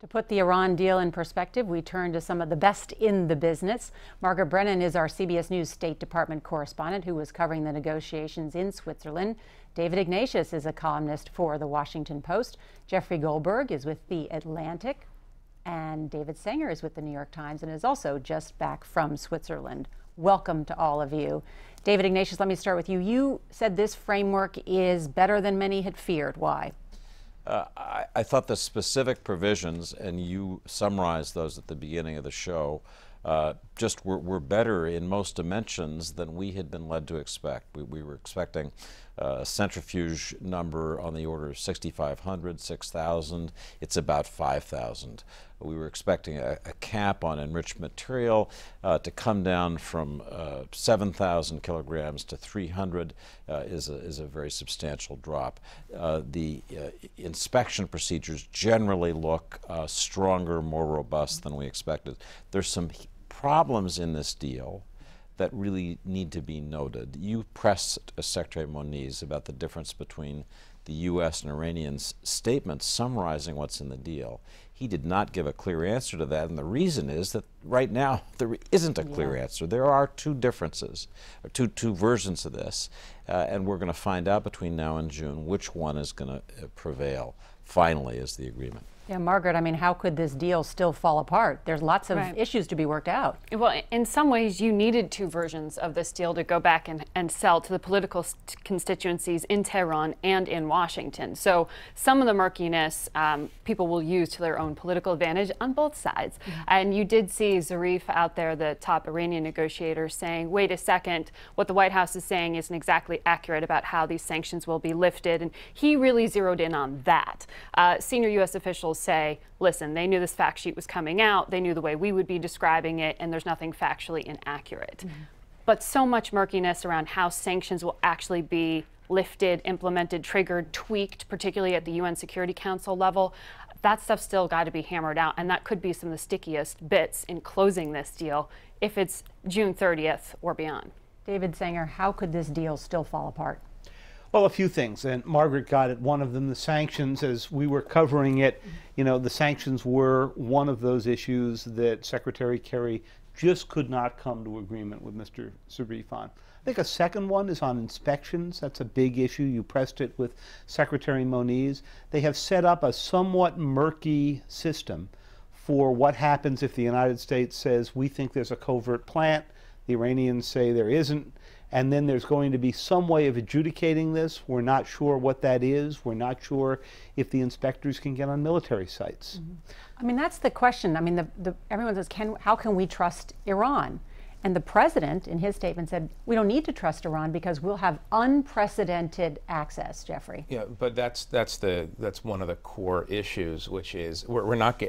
To put the Iran deal in perspective, we turn to some of the best in the business. Margaret Brennan is our CBS News State Department correspondent who was covering the negotiations in Switzerland. David Ignatius is a columnist for The Washington Post. Jeffrey Goldberg is with The Atlantic. And David Sanger is with The New York Times and is also just back from Switzerland. Welcome to all of you. David Ignatius, let me start with you. You said this framework is better than many had feared. Why? I thought the specific provisions, and you summarized those at the beginning of the show, just were better in most dimensions than we had been led to expect. We were expecting a centrifuge number on the order of 6,500, 6,000. It's about 5,000. We were expecting a cap on enriched material to come down from 7,000 kilograms to 300 is a very substantial drop. The inspection procedures generally look stronger, more robust than we expected. There's some problems in this deal that really need to be noted. You pressed Secretary Moniz about the difference between the U.S. and Iranian's statements summarizing what's in the deal. He did not give a clear answer to that, and the reason is that right now there isn't a clear answer. There are two differences, or two versions of this, and we're going to find out between now and June which one is going to prevail. Finally, is the agreement. Yeah, Margaret, I mean, how could this deal still fall apart? There's lots of issues to be worked out. Well, in some ways, you needed two versions of this deal to go back and sell to the political constituencies in Tehran and in Washington. So some of the murkiness people will use to their own political advantage on both sides. And you did see Zarif out there, the top Iranian negotiator, saying, wait a second, what the White House is saying isn't exactly accurate about how these sanctions will be lifted. And he really zeroed in on that. Senior U.S. officials say, listen, they knew this fact sheet was coming out, they knew the way we would be describing it, and there's nothing factually inaccurate. But so much murkiness around how sanctions will actually be lifted, implemented, triggered, tweaked, particularly at the UN Security Council level, that stuff's still got to be hammered out, and that could be some of the stickiest bits in closing this deal if it's June 30th or beyond. David Sanger, how could this deal still fall apart? Well, a few things, and Margaret got at one of them, the sanctions. As we were covering it, you know, the sanctions were one of those issues that Secretary Kerry just could not come to agreement with Mr. Zarif on. I think a second one is on inspections. That's a big issue. You pressed it with Secretary Moniz. They have set up a somewhat murky system for what happens if the United States says, we think there's a covert plant, the Iranians say there isn't, and then there's going to be some way of adjudicating this. We're not sure what that is. We're not sure if the inspectors can get on military sites. I mean, that's the question. I mean, everyone says, how can we trust Iran? And the president, in his statement, said, we don't need to trust Iran because we'll have unprecedented access, Jeffrey. Yeah, but that's one of the core issues, which is we're not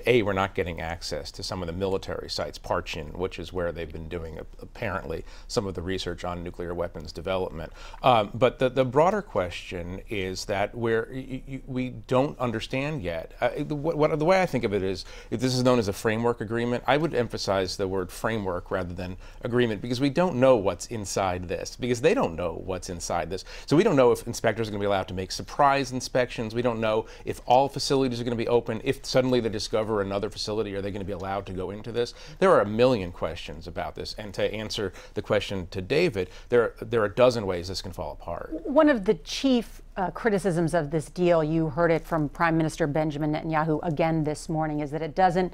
getting access to some of the military sites, Parchin, which is where they've been doing apparently some of the research on nuclear weapons development. But the broader question is that we don't understand yet. The way I think of it is, if this is known as a framework agreement, I would emphasize the word framework rather than agreement, because we don't know what's inside this, because they don't know what's inside this. So we don't know if inspectors are going to be allowed to make surprise inspections. We don't know if all facilities are going to be open. If suddenly they discover another facility, are they going to be allowed to go into this? There are a million questions about this. And to answer the question to David, there are a dozen ways this can fall apart. One of the chief criticisms of this deal, you heard it from Prime Minister Benjamin Netanyahu again this morning, is that it doesn't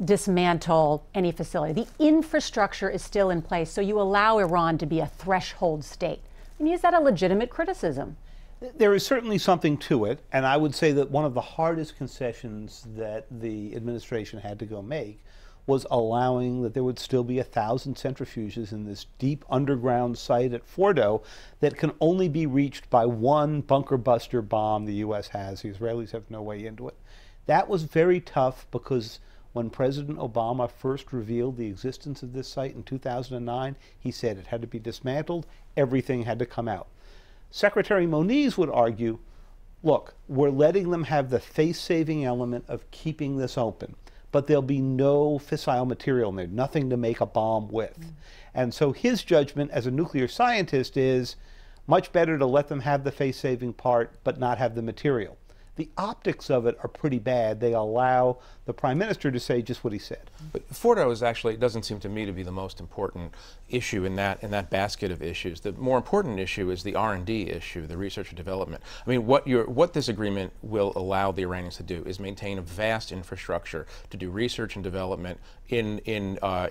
dismantle any facility. The infrastructure is still in place, so you allow Iran to be a threshold state. I mean, is that a legitimate criticism? There is certainly something to it, and I would say that one of the hardest concessions that the administration had to go make was allowing that there would still be 1,000 centrifuges in this deep underground site at Fordo that can only be reached by one bunker buster bomb the U.S. has. The Israelis have no way into it. That was very tough because when President Obama first revealed the existence of this site in 2009, he said it had to be dismantled, everything had to come out. Secretary Moniz would argue, look, we're letting them have the face-saving element of keeping this open, but there'll be no fissile material in there, nothing to make a bomb with. And so his judgment as a nuclear scientist is much better to let them have the face-saving part, but not have the material. The optics of it are pretty bad. They allow the Prime Minister to say just what he said. But Fordo is actually, it doesn't seem to me to be the most important issue in that basket of issues. The more important issue is the R&D issue, the research and development. I mean, what this agreement will allow the Iranians to do is maintain a vast infrastructure to do research and development in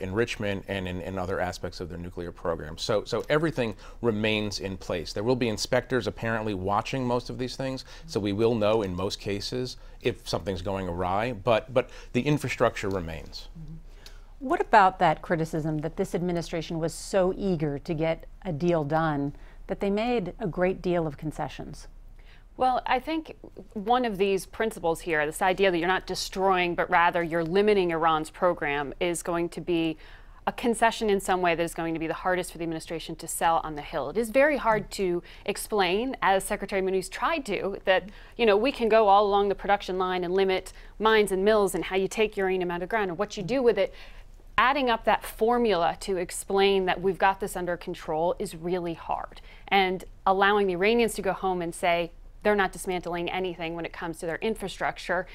enrichment and in other aspects of their nuclear program. So everything remains in place. There will be inspectors apparently watching most of these things, so we will know in most cases if something's going awry, but the infrastructure remains. What about that criticism that this administration was so eager to get a deal done that they made a great deal of concessions? Well, I think one of these principles here, this idea that you're not destroying, but rather you're limiting Iran's program, is going to be a concession in some way that is going to be the hardest for the administration to sell on the Hill. It is very hard to explain, as Secretary Muniz tried to, that we can go all along the production line and limit mines and mills and how you take uranium out of the ground and what you do with it. Adding up that formula to explain that we've got this under control is really hard. And allowing the Iranians to go home and say they're not dismantling anything when it comes to their infrastructure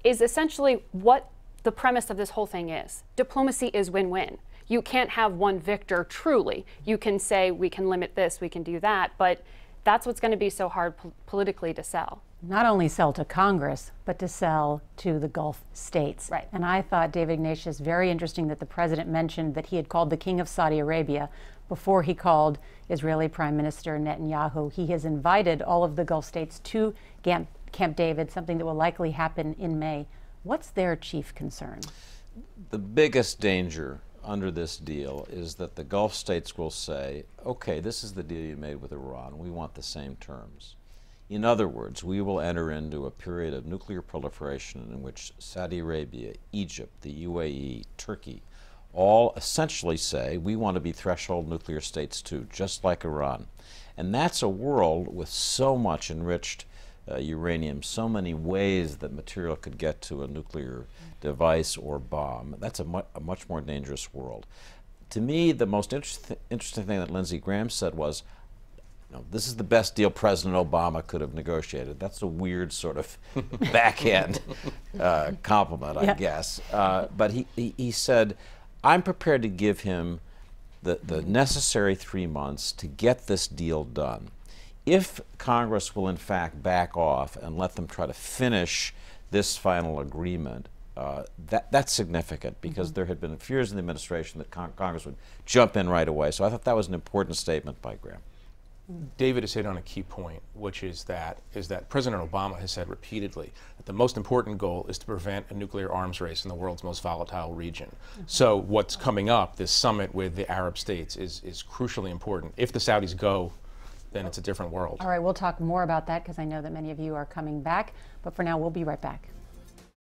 is essentially what the premise of this whole thing is. Diplomacy is win-win. You can't have one victor truly. You can say we can limit this, we can do that, but that's what's going to be so hard politically to sell. Not only sell to Congress, but to sell to the Gulf states. Right. And I thought, David Ignatius, very interesting that the president mentioned that he had called the King of Saudi Arabia before he called Israeli Prime Minister Netanyahu. He has invited all of the Gulf states to Camp David, something that will likely happen in May. What's their chief concern? The biggest danger under this deal is that the Gulf states will say, okay, this is the deal you made with Iran. We want the same terms. In other words, we will enter into a period of nuclear proliferation in which Saudi Arabia, Egypt, the UAE, Turkey, all essentially say, we want to be threshold nuclear states too, just like Iran. And that's a world with so much enriched uranium, so many ways that material could get to a nuclear device or bomb. That's a much more dangerous world. To me, the most interesting thing that Lindsey Graham said was, this is the best deal President Obama could have negotiated. That's a weird sort of backhand compliment, I guess. But he said, I'm prepared to give him the necessary 3 months to get this deal done. If Congress will in fact back off and let them try to finish this final agreement, that's significant because there had been fears in the administration that Congress would jump in right away. So I thought that was an important statement by Graham. David has hit on a key point, which is that President Obama has said repeatedly that the most important goal is to prevent a nuclear arms race in the world's most volatile region. So what's coming up, this summit with the Arab states, is crucially important. If the Saudis go, then it's a different world. All right, we'll talk more about that because I know that many of you are coming back. But for now, we'll be right back.